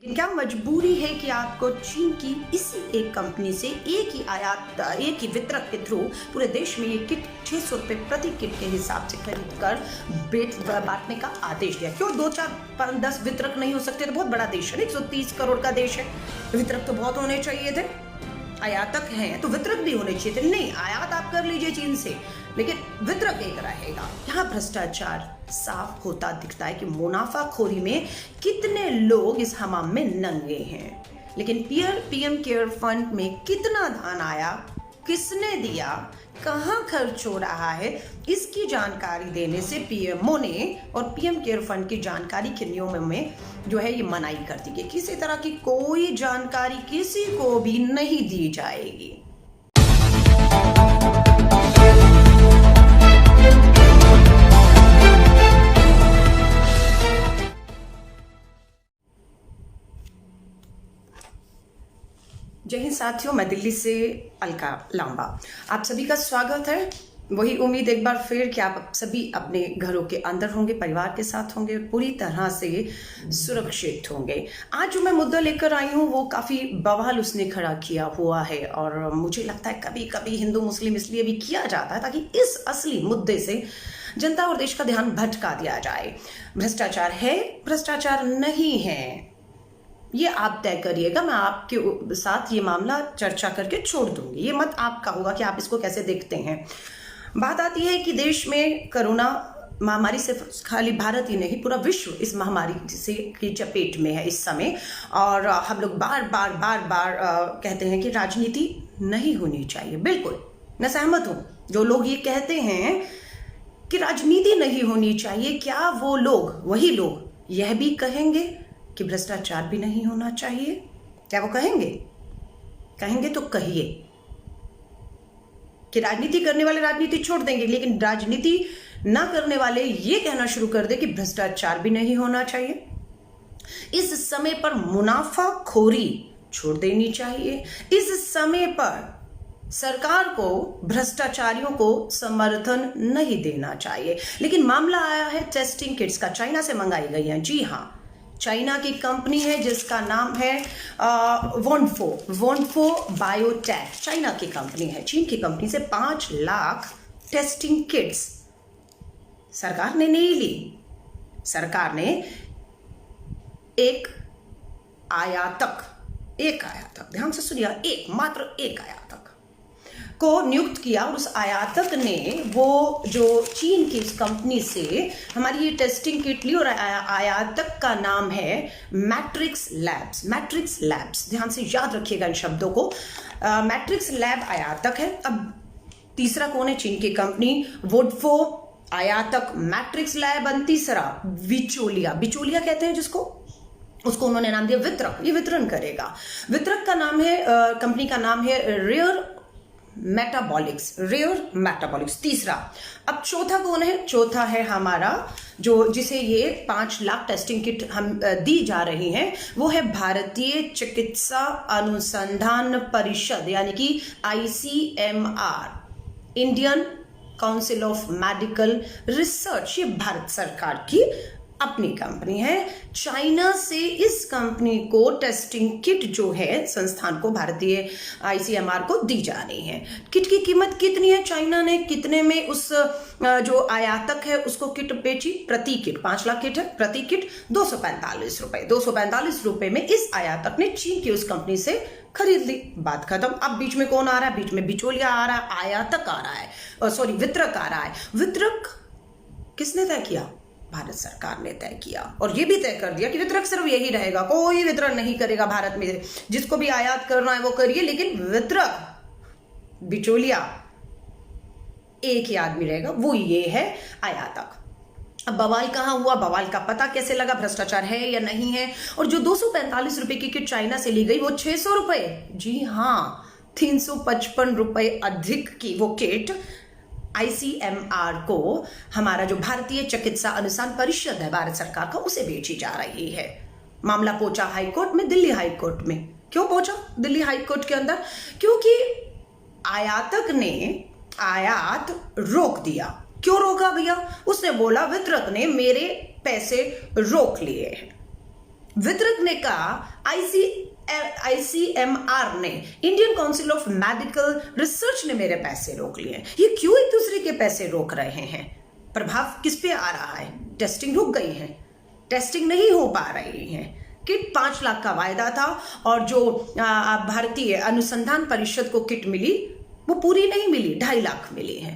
लेकिन क्या मजबूरी है कि आपको चीन की इसी एक कंपनी से एक ही वितरक के थ्रू पूरे देश में ये किट 600 रुपये प्रति किट के हिसाब से खरीद कर बांटने का आदेश दिया? क्यों 2, 4, 5, 10 वितरक नहीं हो सकते? तो बहुत बड़ा देश है, 130 करोड़ का देश है, वितरक तो बहुत होने चाहिए थे। आयातक हैं तो वितरक भी होने चाहिए थे। नहीं, आयात आप कर लीजिए चीन से, लेकिन वितरक एक रहेगा। यहाँ भ्रष्टाचार साफ होता दिखता है कि मुनाफाखोरी में कितने लोग इस हमाम में नंगे हैं। लेकिन पीएम केयर फंड में कितना धन आया, किसने दिया, कहाँ खर्च हो रहा है, इसकी जानकारी देने से पीएमओ ने और पीएम केयर फंड की जानकारी के नियमों में जो है ये मनाही कर दी गई। किसी तरह की कोई जानकारी किसी को भी नहीं दी जाएगी। जय हिंद साथियों, मैं दिल्ली से अलका लांबा, आप सभी का स्वागत है। वही उम्मीद एक बार फिर कि आप सभी अपने घरों के अंदर होंगे, परिवार के साथ होंगे, पूरी तरह से सुरक्षित होंगे। आज जो मैं मुद्दा लेकर आई हूँ वो काफ़ी बवाल उसने खड़ा किया हुआ है और मुझे लगता है कभी कभी हिंदू मुस्लिम इसलिए भी किया जाता है ताकि इस असली मुद्दे से जनता और देश का ध्यान भटका दिया जाए। भ्रष्टाचार है, भ्रष्टाचार नहीं है, ये आप तय करिएगा। मैं आपके साथ ये मामला चर्चा करके छोड़ दूंगी। ये मत आपका होगा कि आप इसको कैसे देखते हैं। बात आती है कि देश में कोरोना महामारी सिर्फ खाली भारत ही नहीं, पूरा विश्व इस महामारी से की चपेट में है इस समय। और हम लोग बार बार कहते हैं कि राजनीति नहीं होनी चाहिए। बिल्कुल मैं सहमत हूँ। जो लोग ये कहते हैं कि राजनीति नहीं होनी चाहिए, क्या वो लोग, वही लोग यह भी कहेंगे कि भ्रष्टाचार भी नहीं होना चाहिए? क्या वो कहेंगे? कहेंगे तो कहिए कि राजनीति करने वाले राजनीति छोड़ देंगे, लेकिन राजनीति ना करने वाले ये कहना शुरू कर दे कि भ्रष्टाचार भी नहीं होना चाहिए। इस समय पर मुनाफाखोरी छोड़ देनी चाहिए। इस समय पर सरकार को भ्रष्टाचारियों को समर्थन नहीं देना चाहिए। लेकिन मामला आया है टेस्टिंग किट्स का, चाइना से मंगाई गई है। जी हाँ, चाइना की कंपनी है जिसका नाम है वोनफो बायोटेक, चाइना की कंपनी है। चीन की कंपनी से 5 लाख टेस्टिंग किट्स सरकार ने नहीं ली। सरकार ने एक आयातक, ध्यान से सुनिए, मात्र एक आयातक को नियुक्त किया और उस आयातक ने वो जो चीन की इस कंपनी से हमारी ये टेस्टिंग किट ली और आयातक का नाम है मैट्रिक्स लैब्स। ध्यान से याद रखिएगा इन शब्दों को। मैट्रिक्स लैब आयातक है। अब तीसरा कौन है? चीन की कंपनी वोडफो, आयातक, मैट्रिक्स लैब, और तीसरा बिचौलिया कहते हैं जिसको, उसको उन्होंने नाम दिया वितरक। ये वितरण करेगा। वितरक का नाम है, कंपनी का नाम है रेयर मेटाबॉलिक्स। तीसरा। अब चौथा कौन है? चौथा है हमारा जिसे ये 5 लाख टेस्टिंग किट हम दी जा रही हैं, वो है भारतीय चिकित्सा अनुसंधान परिषद, यानी कि ICMR, Indian Council of Medical research. ये भारत सरकार की अपनी कंपनी है। चाइना से इस कंपनी को टेस्टिंग किट जो है संस्थान को, भारतीय ICMR को दी जा रही है। किट की कीमत कितनी है? चाइना ने कितने में उस जो आयातक है उसको किट बेची? प्रति किट 5 लाख किट है, प्रति किट 245 रुपए। 245 रुपए में इस आयातक ने चीन की उस कंपनी से खरीद ली। बात खत्म। अब बीच में कौन आ रहा है? बीच में बिचौलिया आ रहा है, आयातक आ रहा है, वितरक आ रहा है। वितरक किसने तय किया? भारत सरकार ने तय किया और ये भी तय कर दिया कि वितरक सिर्फ यही रहेगा, कोई वितरण नहीं करेगा भारत में। जिसको भी आयात करना है वो करिए, लेकिन वितरक, बिचौलिया एक ही आदमी रहेगा, वो ये है आयातक। अब बवाल कहाँ हुआ? बवाल का पता कैसे लगा? भ्रष्टाचार है या नहीं है? और जो 245 रुपए की किट चाइना से ली गई वो 600 रुपए, जी हाँ, 355 रुपए अधिक की वो किट ICMR को, हमारा जो भारतीय चिकित्सा अनुसंधान परिषद है भारत सरकार का, उसे बेची जा रही है। मामला पहुंचा हाईकोर्ट में, दिल्ली हाईकोर्ट में। क्यों पहुंचा दिल्ली हाईकोर्ट के अंदर? क्योंकि आयातक ने आयात रोक दिया। क्यों रोका भैया? उसने बोला वितरक ने मेरे पैसे रोक लिए हैं। वितरक ने कहा आईसीएमआर ने, Indian Council of Medical research ने मेरे पैसे रोक लिए। ये क्यों एक दूसरे के पैसे रोक रहे हैं? प्रभाव किस पे आ रहा है? टेस्टिंग रुक गई है, टेस्टिंग नहीं हो पा रही है। किट 5 लाख का वायदा था और जो भारतीय अनुसंधान परिषद को किट मिली वो पूरी नहीं मिली, 2.5 लाख मिली है।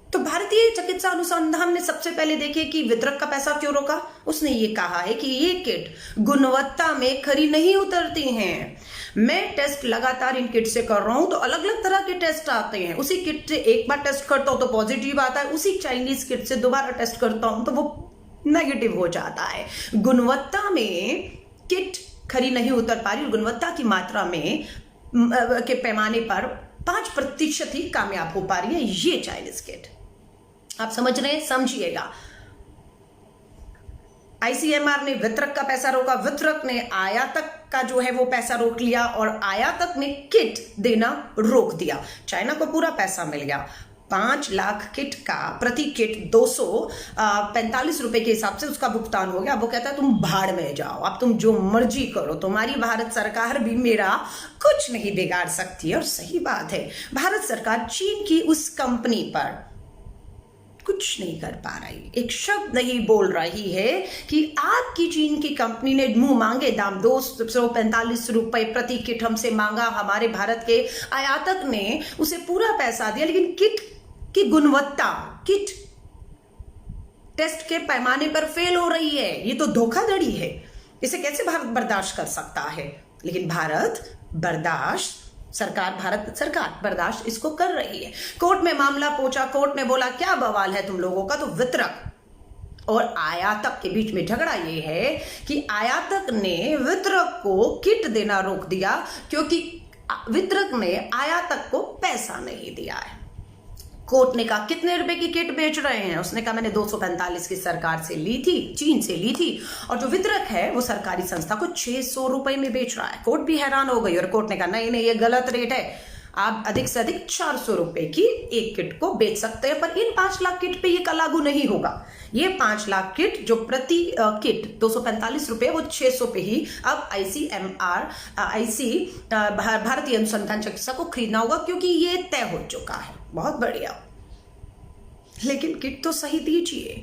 तो भारतीय चिकित्सा अनुसंधान ने सबसे पहले देखे कि वितरक का पैसा क्यों रोका। उसने ये कहा है कि ये किट गुणवत्ता में खरी नहीं उतरती हैं। मैं टेस्ट लगातार इन किट से कर रहा हूं तो अलग अलग तरह के टेस्ट आते हैं। उसी किट से एक बार टेस्ट करता हूं तो पॉजिटिव आता है, उसी चाइनीज किट से दोबारा टेस्ट करता हूं तो वो नेगेटिव हो जाता है। गुणवत्ता में किट खरी नहीं उतर पा रही, गुणवत्ता की मात्रा में के पैमाने पर 5% ही कामयाब हो पा रही है ये चाइनीज किट। आप समझ रहे हैं? समझिएगा। आईसीएमआर ने वितरक का पैसा रोका, वितरक ने आयातक का जो है वो पैसा रोक लिया और आयातक ने किट देना रोक दिया। चाइना को पूरा पैसा मिल गया। 5 लाख किट का प्रति किट 245 रुपए के हिसाब से उसका भुगतान हो गया। वो कहता है तुम भाड़ में जाओ, अब तुम जो मर्जी करो, तुम्हारी भारत सरकार भी मेरा कुछ नहीं बिगाड़ सकती। और सही बात है, भारत सरकार चीन की उस कंपनी पर कुछ नहीं कर पा रही, एक शब्द नहीं बोल रही है कि आपकी चीन की कंपनी ने मुंह मांगे दाम 245 रुपए प्रति किट हमसे मांगा। हमारे भारत के आयातक ने उसे पूरा पैसा दिया, लेकिन किट की गुणवत्ता, किट टेस्ट के पैमाने पर फेल हो रही है। ये तो धोखाधड़ी है, इसे कैसे भारत बर्दाश्त कर सकता है? लेकिन भारत बर्दाश्त इसको कर रही है। कोर्ट में मामला पहुंचा, कोर्ट ने बोला क्या बवाल है तुम लोगों का? तो वितरक और आयातक के बीच में झगड़ा ये है कि आयातक ने वितरक को किट देना रोक दिया क्योंकि वितरक ने आयातक को पैसा नहीं दिया है। कोर्ट ने कहा कितने रुपए की किट बेच रहे हैं? उसने कहा मैंने 245 की सरकार से ली थी, चीन से ली थी, और जो वितरक है वो सरकारी संस्था को 600 रुपए में बेच रहा है। कोर्ट भी हैरान हो गई और कोर्ट ने कहा नहीं नहीं, ये गलत रेट है, आप अधिक से अधिक 400 रुपए की एक किट को बेच सकते हैं, पर इन 5 लाख किट पे ये लागू नहीं होगा। ये 5 लाख किट जो प्रति किट 245 रुपए, वो 600 पे ही अब आईसीएमआर भारतीय अनुसंधान चिकित्सा को खरीदना होगा क्योंकि ये तय हो चुका है। बहुत बढ़िया, लेकिन किट तो सही दीजिए,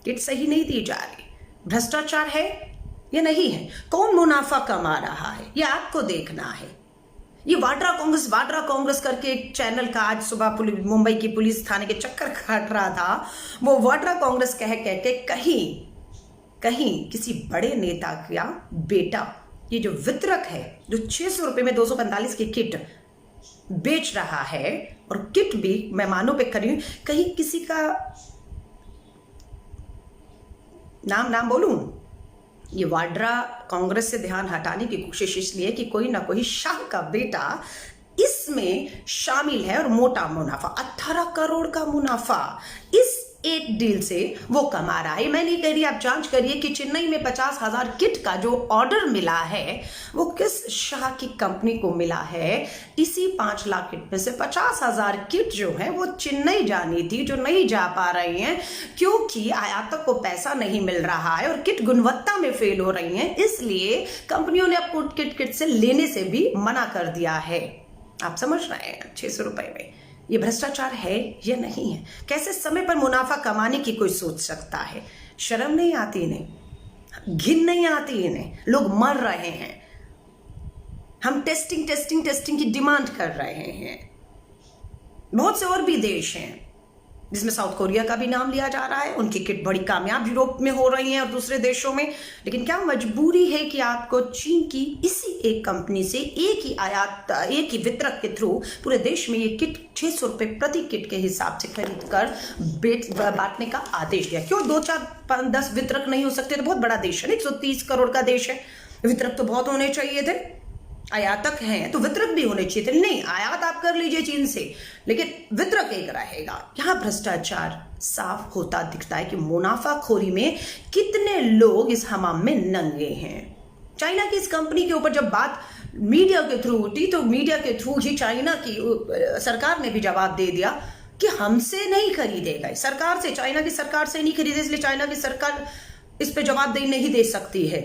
किट सही नहीं दी जा रही। भ्रष्टाचार है या नहीं है? कौन मुनाफा कमा रहा है ये आपको देखना है। ये वाड्रा कांग्रेस करके एक चैनल का आज सुबह मुंबई की पुलिस थाने के चक्कर काट रहा था। वो वाड्रा कांग्रेस कह के कहीं किसी बड़े नेता का बेटा, ये जो वितरक है जो 600 रुपए में 245 की किट बेच रहा है और किट भी मेहमानों पे करी, कहीं किसी का नाम बोलूं? ये वाड्रा कांग्रेस से ध्यान हटाने की कोशिश इसलिए कि कोई ना कोई शाह का बेटा इसमें शामिल है और मोटा मुनाफा, 18 करोड़ का मुनाफा इस एक डील से वो कमा रहा है। मैं नहीं कह रही, आप जांच करिए कि चेन्नई में 50,000 किट का जो ऑर्डर मिला है वो किस शाह की कंपनी को मिला है। इसी 5 लाख किट में से 50,000 किट जो है वो चेन्नई जानी थी, जो नहीं जा पा रही हैं क्योंकि आयातक को पैसा नहीं मिल रहा है और किट गुणवत्ता में फेल हो रही हैं। इसलिए कंपनियों ने आपको किट से लेने से भी मना कर दिया है। आप समझ रहे हैं? 600 रुपए में ये भ्रष्टाचार है या नहीं है? कैसे समय पर मुनाफा कमाने की कोई सोच सकता है? शर्म नहीं आती इन्हें, घिन नहीं आती इन्हें? लोग मर रहे हैं, हम टेस्टिंग की डिमांड कर रहे हैं। बहुत से और भी देश हैं जिसमें साउथ कोरिया का भी नाम लिया जा रहा है, उनकी किट बड़ी कामयाब यूरोप में हो रही है और दूसरे देशों में। लेकिन क्या मजबूरी है कि आपको चीन की इसी एक कंपनी से एक ही वितरक के थ्रू पूरे देश में ये किट 600 रुपए प्रति किट के हिसाब से खरीद कर बांटने का आदेश दिया? क्यों 2, 4, 5, 10 वितरक नहीं हो सकते? तो बहुत बड़ा देश है, 130 करोड़ का देश है, वितरक तो बहुत होने चाहिए थे। आयातक हैं तो वितरक भी होने चाहिए थे। नहीं, आयात आप कर लीजिए चीन से, लेकिन वितरक एक रहेगा। यहां भ्रष्टाचार साफ होता दिखता है कि मुनाफाखोरी में कितने लोग इस हमाम में नंगे हैं। चाइना की इस कंपनी के ऊपर जब बात मीडिया के थ्रू उठी तो मीडिया के थ्रू ही चाइना की सरकार ने भी जवाब दे दिया कि हमसे नहीं खरीदेगा, सरकार से, चाइना की सरकार से नहीं खरीदे, इसलिए चाइना की सरकार इस पे जवाबदेही नहीं दे सकती है।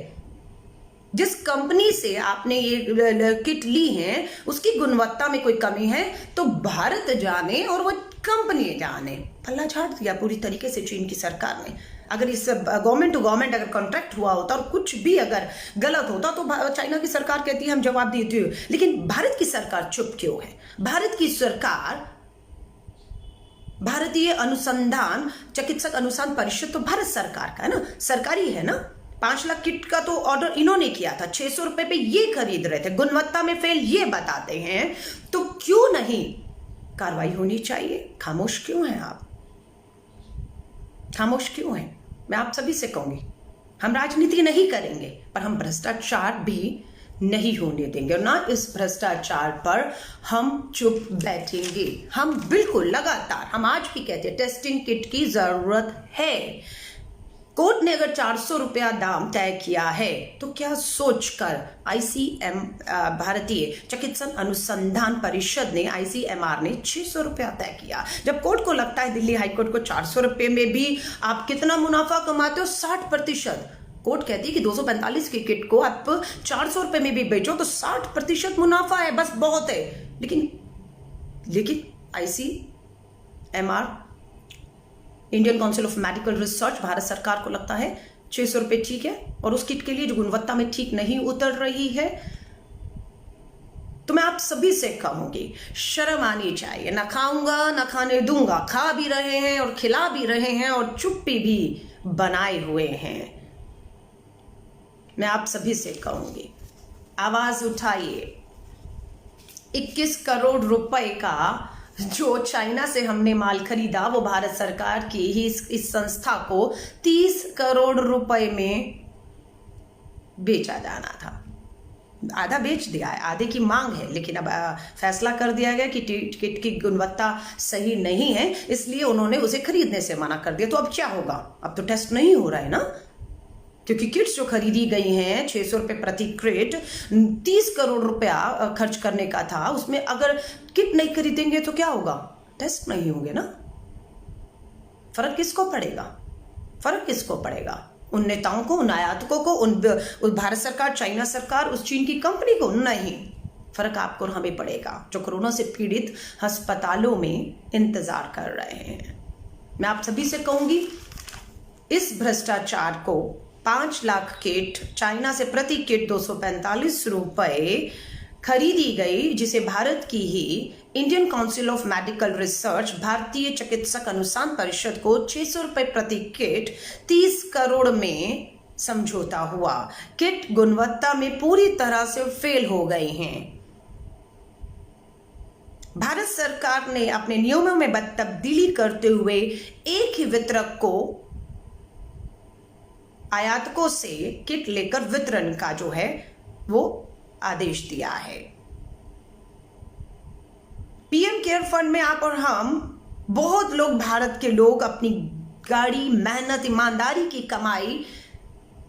जिस कंपनी से आपने ये किट ली है उसकी गुणवत्ता में कोई कमी है तो भारत जाने और वो कंपनी जाने। पल्ला झाड़ दिया पूरी तरीके से चीन की सरकार ने। अगर इस गवर्नमेंट टू गवर्नमेंट अगर कॉन्ट्रैक्ट हुआ होता और कुछ भी अगर गलत होता तो चाइना की सरकार कहती है हम जवाब देती हो, लेकिन भारत की सरकार चुप क्यों है? भारत की सरकार, भारतीय अनुसंधान चिकित्सक अनुसंधान परिषद तो भारत सरकार का है ना, सरकारी है ना। 5 लाख किट का तो ऑर्डर इन्होंने किया था, 600 रुपए पे ये खरीद रहे थे, गुणवत्ता में फेल ये बताते हैं, तो क्यों नहीं कार्रवाई होनी चाहिए? खामोश क्यों हैं आप? खामोश क्यों हैं? मैं आप सभी से कहूंगी, हम राजनीति नहीं करेंगे पर हम भ्रष्टाचार भी नहीं होने देंगे और ना इस भ्रष्टाचार पर हम चुप बैठेंगे। हम बिल्कुल लगातार, हम आज भी कहते हैं टेस्टिंग किट की जरूरत है। कोर्ट ने अगर 400 रुपया दाम तय किया है तो क्या सोचकर ICM भारतीय चिकित्सक अनुसंधान परिषद ने, ICMR ने 600 रुपया तय किया। जब कोर्ट को लगता है, दिल्ली हाईकोर्ट को 400 रुपये में भी आप कितना मुनाफा कमाते हो, 60%। कोर्ट कहती है कि 245 की किट को आप 400 रुपये में भी बेचो तो 60% मुनाफा है, बस बहुत है। लेकिन ICMR, Indian Council of Medical research, Bharat सरकार को लगता है 600 रुपये ठीक है और उस किट के लिए जो गुणवत्ता में ठीक नहीं उतर रही है। तो मैं आप सभी से कहूंगी, शर्म आनी चाहिए। ना खाऊंगा ना खाने दूंगा, खा भी रहे हैं और खिला भी रहे हैं और चुप्पी भी बनाए हुए हैं। मैं आप सभी से कहूंगी, आवाज उठाइए। 21 करोड़ रुपए का जो चाइना से हमने माल खरीदा वो भारत सरकार की ही इस संस्था को 30 करोड़ रुपए में बेचा जाना था। आधा बेच दिया है, आधे की मांग है, लेकिन अब फैसला कर दिया गया कि किट की गुणवत्ता सही नहीं है, इसलिए उन्होंने उसे खरीदने से मना कर दिया। तो अब क्या होगा? अब तो टेस्ट नहीं हो रहा है ना, क्योंकि किट्स जो खरीदी गई हैं 600 रुपये प्रति क्रेट, 30 करोड़ रुपया खर्च करने का था, उसमें अगर किट नहीं खरीदेंगे तो क्या होगा? टेस्ट नहीं होंगे ना। फर्क किसको पड़ेगा? फर्क किसको पड़ेगा? उन नेताओं को, उन आयातकों को, उन भारत सरकार, चाइना सरकार, उस चीन की कंपनी को? नहीं, फर्क आपको और हमें पड़ेगा जो कोरोना से पीड़ित अस्पतालों में इंतजार कर रहे हैं। मैं आप सभी से कहूंगी, इस भ्रष्टाचार को 5 लाख किट चाइना से प्रति किट 245 रुपए खरीदी गई, जिसे भारत की ही Indian Council of Medical Research, भारतीय चिकित्सक अनुसंधान परिषद को 600 रुपए प्रति किट 30 करोड़ में समझौता हुआ। किट गुणवत्ता में पूरी तरह से फेल हो गए हैं। भारत सरकार ने अपने नियमों में तब्दीली करते हुए एक ही वितरक को आयातकों से किट लेकर वितरण का जो है वो आदेश दिया है। पीएम केयर फंड में आप और हम, बहुत लोग, भारत के लोग अपनी गाड़ी, मेहनत, ईमानदारी की कमाई,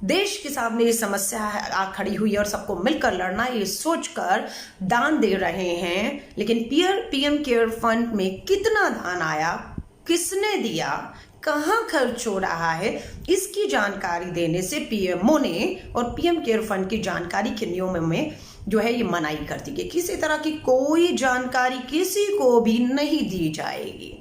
देश के सामने ये समस्या आ खड़ी हुई है और सबको मिलकर लड़ना, ये सोचकर दान दे रहे हैं। लेकिन पीएम केयर फंड में कितना दान आया, किसने दिया, कहां खर्च हो रहा है, इसकी जानकारी देने से पीएमओ ने और पीएम केयर फंड की जानकारी के नियमों में जो है ये मनाही कर दी गई। किसी तरह की कोई जानकारी किसी को भी नहीं दी जाएगी।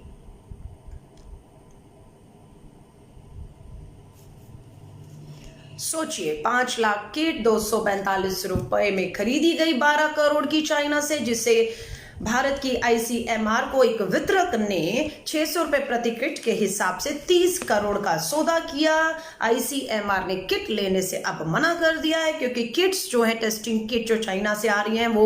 सोचिए, 5 लाख किट 245 रुपए में खरीदी गई 12 करोड़ की चाइना से, जिसे भारत की ICMR को एक वितरक ने 600 रुपए प्रति किट के हिसाब से 30 करोड़ का सौदा किया। ICMR ने किट लेने से अब मना कर दिया है, क्योंकि किट्स जो है, टेस्टिंग किट जो चाइना से आ रही हैं, वो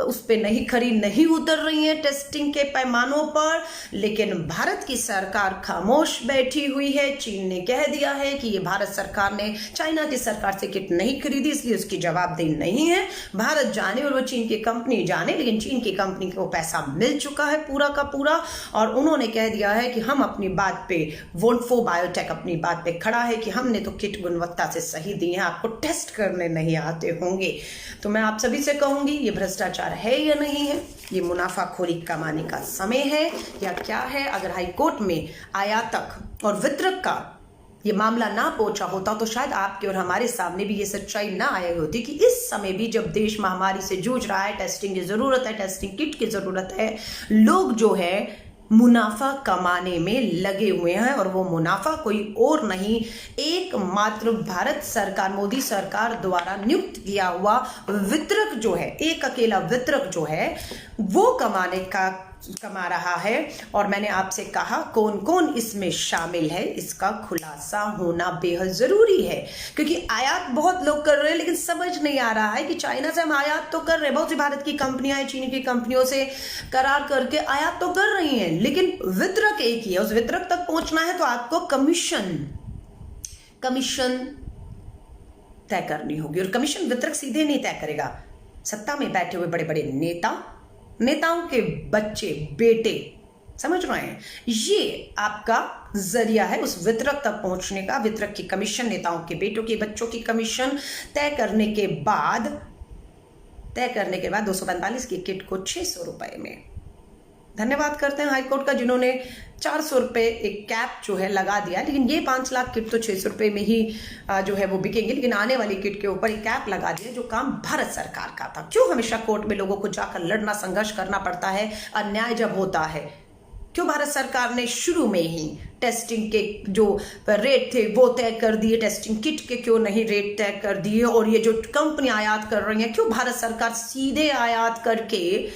उस पे नहीं उतर रही हैं टेस्टिंग के पैमानों पर। लेकिन भारत की सरकार खामोश बैठी हुई है। चीन ने कह दिया है कि ये भारत सरकार ने चाइना की सरकार से किट नहीं खरीदी, इसलिए उसकी जवाबदेही नहीं है। भारत जाने और वो चीन की कंपनी जाने, लेकिन चीन की कंपनी को पैसा मिल चुका है पूरा का पूरा, और उन्होंने कह दिया है कि हम अपनी बात पे, वोल्फो बायोटेक अपनी बात पे खड़ा है कि हमने तो किट गुणवत्ता से सही दी है, आपको टेस्ट करने नहीं आते होंगे। तो मैं आप सभी से कहूंगी, ये भ्रष्टाचार है या नहीं है? ये मुनाफाखोरी कमाने का समय है या क्या है? अगर हाई कोर्ट में आयातक और वितरक का ये मामला ना पहुंचा होता तो शायद आपके और हमारे सामने भी ये सच्चाई ना आई होती कि इस समय भी जब देश महामारी से जूझ रहा है, टेस्टिंग की जरूरत है, टेस्टिंग किट की जरूरत है, लोग जो है मुनाफा कमाने में लगे हुए हैं। और वो मुनाफा कोई और नहीं, एकमात्र भारत सरकार, मोदी सरकार द्वारा नियुक्त किया हुआ वितरक जो है, एक अकेला वितरक जो है वो कमा रहा है। और मैंने आपसे कहा कौन कौन इसमें शामिल है, इसका खुलासा होना बेहद जरूरी है, क्योंकि आयात बहुत लोग कर रहे हैं लेकिन समझ नहीं आ रहा है कि चाइना से हम आयात तो कर रहे हैं, बहुत सी भारत की कंपनियां हैं चीनी की कंपनियों से करार करके आयात तो कर रही हैं, लेकिन वितरक एक ही है। उस वितरक तक पहुंचना है तो आपको कमीशन तय करनी होगी, और कमीशन वितरक सीधे नहीं तय करेगा। सत्ता में बैठे हुए बड़े बड़े नेताओं के बच्चे, बेटे, समझ रहे हैं, ये आपका जरिया है उस वितरक तक पहुंचने का। वितरक की कमीशन, नेताओं के बेटों के बच्चों की कमीशन तय करने के बाद 245 की किट को 600 रुपए में। धन्यवाद करते हैं हाईकोर्ट का जिन्होंने 400 रुपए एक कैप जो है लगा दिया, लेकिन ये 5 लाख किट तो 600 रुपए में ही जो है वो बिकेंगे, लेकिन आने वाली किट के ऊपर एक कैप लगा दिया जो काम भारत सरकार का था। क्यों हमेशा कोर्ट में लोगों को जाकर लड़ना, संघर्ष करना पड़ता है अन्याय जब होता है? क्यों भारत सरकार ने शुरू में ही टेस्टिंग के जो रेट थे वो तय कर दिए, टेस्टिंग किट के क्यों नहीं रेट तय कर दिए? और ये जो कंपनी आयात कर रही है, क्यों भारत सरकार सीधे आयात करके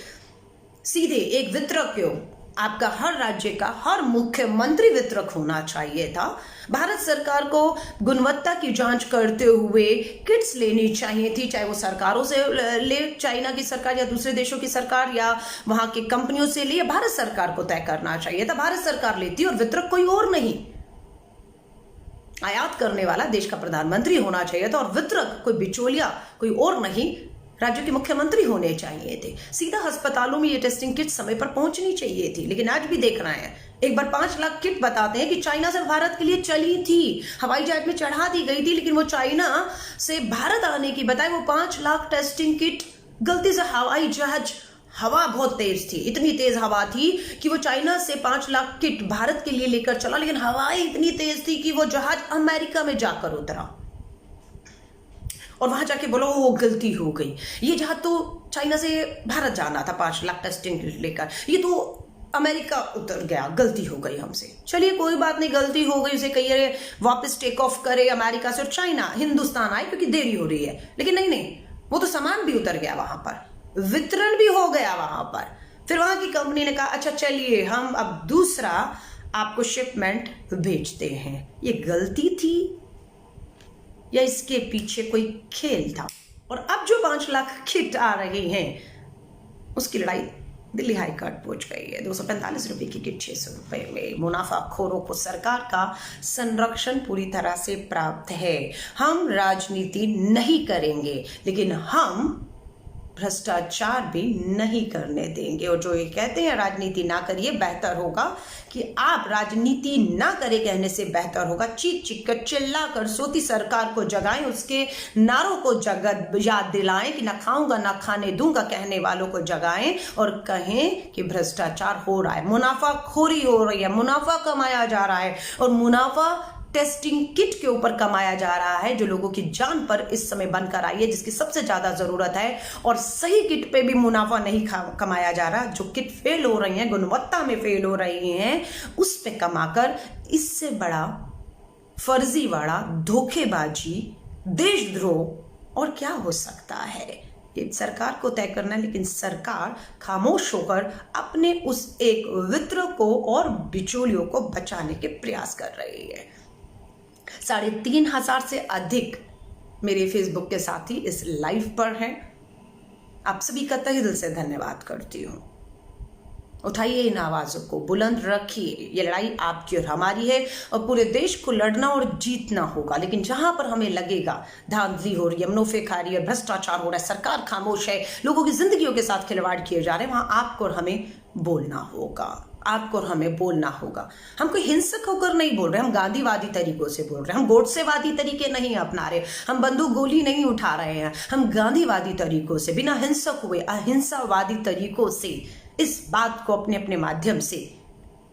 सीधे एक वितरक, क्यों आपका हर राज्य का हर मुख्यमंत्री वितरक होना चाहिए था? भारत सरकार को गुणवत्ता की जांच करते हुए किट्स लेनी चाहिए थी, चाहे वो सरकारों से ले, चाइना की सरकार या दूसरे देशों की सरकार या वहां की कंपनियों से ले, भारत सरकार को तय करना चाहिए था। भारत सरकार लेती और वितरक कोई और नहीं, आयात करने वाला देश का प्रधानमंत्री होना चाहिए था, और वितरक कोई बिचौलिया, कोई और नहीं, राज्य के मुख्यमंत्री होने चाहिए थे। सीधा अस्पतालों में ये टेस्टिंग किट समय पर पहुंचनी चाहिए थी। लेकिन आज भी देख रहे हैं, एक बार 5 लाख किट बताते हैं कि चाइना से भारत के लिए चली थी, हवाई जहाज में चढ़ा दी गई थी, लेकिन वो चाइना से भारत आने की बजाय वो 5 लाख टेस्टिंग किट गलती से हवाई जहाज, हवा बहुत तेज थी, इतनी तेज हवा थी कि वो चाइना से 5 लाख किट भारत के लिए लेकर चला, लेकिन हवाएं इतनी तेज थी कि वो जहाज अमेरिका में जाकर उतरा और वहां जाके बोलो वो गलती हो गई। ये जहाज तो चाइना से भारत जाना था 5 लाख टेस्टिंग लेकर, ये तो अमेरिका उतर गया, गलती हो गई हमसे। चलिए कोई बात नहीं, गलती हो गई, उसे कहिए वापस टेक ऑफ करे अमेरिका से और चाइना हिंदुस्तान आए, क्योंकि देरी हो रही है। लेकिन नहीं, वो तो सामान भी उतर गया वहां पर, वितरण भी हो गया वहां पर। फिर वहां की कंपनी ने कहा अच्छा चलिए हम अब दूसरा आपको शिपमेंट भेजते हैं। ये गलती थी या इसके पीछे कोई खेल था? और अब जो 5 लाख किट आ रही हैं उसकी लड़ाई दिल्ली हाईकोर्ट पहुंच गई है। 245 रुपए की किट 600 रुपए में। मुनाफाखोरों को सरकार का संरक्षण पूरी तरह से प्राप्त है। हम राजनीति नहीं करेंगे, लेकिन हम भ्रष्टाचार भी नहीं करने देंगे। और जो ये कहते हैं राजनीति ना करिए, बेहतर होगा कि आप राजनीति ना करें कहने से बेहतर होगा चीख चीख कर, चिल्ला कर सोती सरकार को जगाएं, उसके नारों को याद दिलाएं कि ना खाऊंगा ना खाने दूंगा कहने वालों को जगाएं और कहें कि भ्रष्टाचार हो रहा है, मुनाफाखोरी हो रही है, मुनाफा कमाया जा रहा है। और मुनाफा टेस्टिंग किट के ऊपर कमाया जा रहा है जो लोगों की जान पर इस समय बनकर आई है, जिसकी सबसे ज्यादा जरूरत है। और सही किट पे भी मुनाफा नहीं कमाया जा रहा, जो किट फेल हो रही हैं, गुणवत्ता में फेल हो रही हैं, उस पे कमाकर इससे बड़ा फर्जीवाड़ा, धोखेबाजी, देशद्रोह और क्या हो सकता है? ये सरकार को तय करना है, लेकिन सरकार खामोश होकर अपने उस एक वितरक को और बिचौलियों को बचाने के प्रयास कर रही है। 3,500 से अधिक मेरे फेसबुक के साथी इस लाइव पर हैं। आप सभी का तहे दिल से धन्यवाद करती हूँ। उठाइए इन आवाजों को, बुलंद रखिए। ये लड़ाई आपकी और हमारी है और पूरे देश को लड़ना और जीतना होगा। लेकिन जहां पर हमें लगेगा धांधली हो रही है, मुनाफेखारी है, भ्रष्टाचार हो रहा है, सरकार खामोश है, लोगों की जिंदगियों के साथ खिलवाड़ किए जा रहे हैं, वहां आपको और हमें बोलना होगा। आपको और हमें बोलना होगा। हम कोई हिंसक होकर नहीं बोल रहे, हम गांधीवादी तरीकों से बोल रहे हैं, हम गोडसेवादी तरीके नहीं अपना रहे, हम बंदूक गोली नहीं उठा रहे हैं, हम गांधीवादी तरीकों से, बिना हिंसक हुए अहिंसावादी तरीकों से इस बात को अपने अपने माध्यम से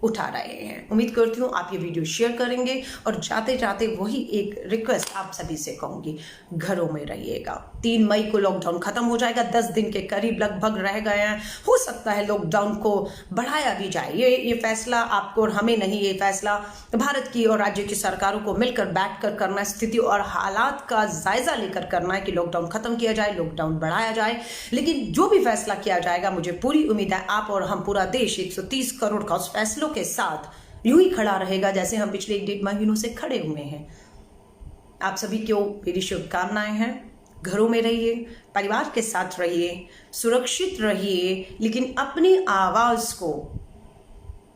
उठा रहे हैं। उम्मीद करती हूँ आप ये वीडियो शेयर करेंगे, और जाते जाते वही एक रिक्वेस्ट आप सभी से कहूँगी, घरों में रहिएगा। 3 मई को लॉकडाउन खत्म हो जाएगा, 10 दिन के करीब लगभग रह गए हैं। हो सकता है लॉकडाउन को बढ़ाया भी जाए। ये फैसला आपको और हमें नहीं, ये फैसला भारत की और राज्य की सरकारों को मिलकर बैठकर करना है, स्थिति और हालात का जायजा लेकर करना है कि लॉकडाउन खत्म किया जाए, लॉकडाउन बढ़ाया जाए। लेकिन जो भी फैसला किया जाएगा, मुझे पूरी उम्मीद है आप और हम, पूरा देश 130 करोड़ का उस फैसलों के साथ यूं ही खड़ा रहेगा जैसे हम पिछले 1-1.5 महीनों से खड़े हुए हैं। आप सभी को मेरी शुभकामनाएं हैं। घरों में रहिए, परिवार के साथ रहिए, सुरक्षित रहिए, लेकिन अपनी आवाज को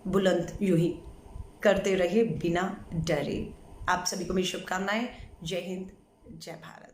बुलंद यूं ही करते रहिए बिना डरे। आप सभी को मेरी शुभकामनाएं। जय हिंद, जय भारत।